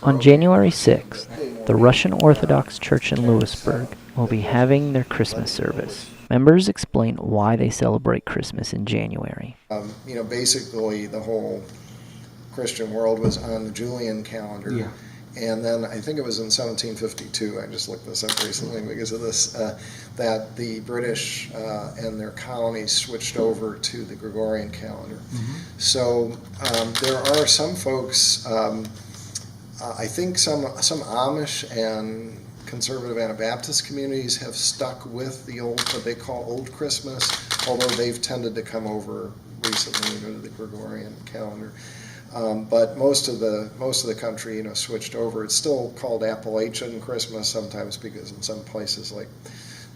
On January 6th, the Russian Orthodox Church in Lewisburg will be having their Christmas service. Members explain why they celebrate Christmas in January. Basically the whole Christian world was on the Julian calendar. Yeah. And then I think it was in 1752, I just looked this up recently because of this, that the British and their colonies switched over to the Gregorian calendar. Mm-hmm. So there are some folks, I think some Amish and conservative Anabaptist communities have stuck with the old, what they call Old Christmas, although they've tended to come over recently to the Gregorian calendar. But most of the country, switched over. It's still called Appalachian Christmas sometimes because in some places like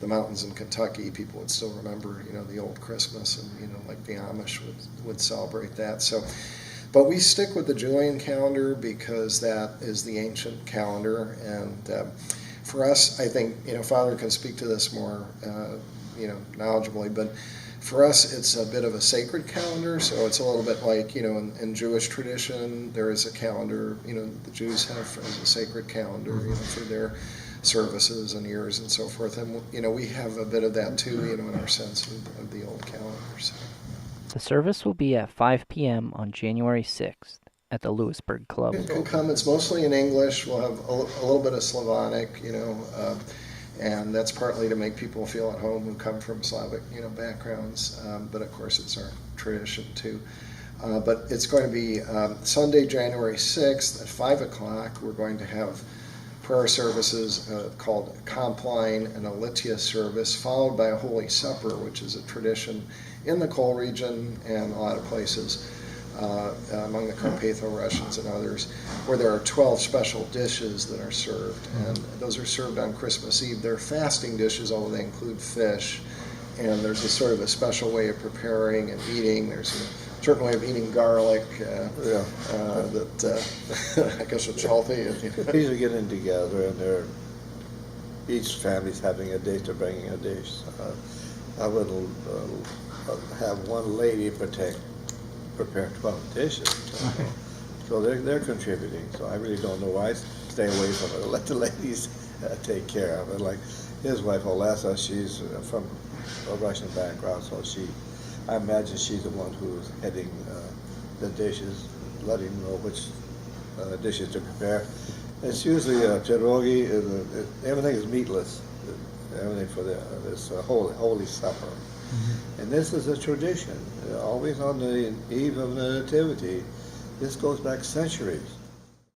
the mountains in Kentucky, people would still remember, the old Christmas, and like the Amish would celebrate that. So, but we stick with the Julian calendar because that is the ancient calendar, and for us, I think Father can speak to this more, knowledgeably, but. For us, it's a bit of a sacred calendar, so it's a little bit like, in Jewish tradition, there is a calendar, the Jews have as a sacred calendar, for their services and years and so forth. And, we have a bit of that too, in our sense of the old calendar. So. The service will be at 5 p.m. on January 6th at the Lewisburg Club. You can come. It's mostly in English. We'll have a little bit of Slavonic, and that's partly to make people feel at home who come from Slavic, backgrounds. But of course, it's our tradition too. But it's going to be Sunday, January 6th at 5 o'clock. We're going to have prayer services called Compline and a Litia service, followed by a Holy Supper, which is a tradition in the Coal region and a lot of places. Among the Carpatho-Russians and others, where there are 12 special dishes that are served, and those are served on Christmas Eve. They're fasting dishes, although they include fish, and there's a sort of a special way of preparing and eating. There's a certain way of eating garlic that I guess it's healthy. These are getting together, and each family's having a dish, they're bringing a dish. I would have one lady prepare 12 dishes. So they're contributing. So I really don't know why I stay away from it. Let the ladies take care of it. Like his wife, Olesa, she's from a Russian background, so I imagine she's the one who's heading the dishes, letting them know which dishes to prepare. It's usually pierogi, everything is meatless, everything for this holy supper. Mm-hmm. And this is a tradition, always on the eve of the Nativity. This goes back centuries.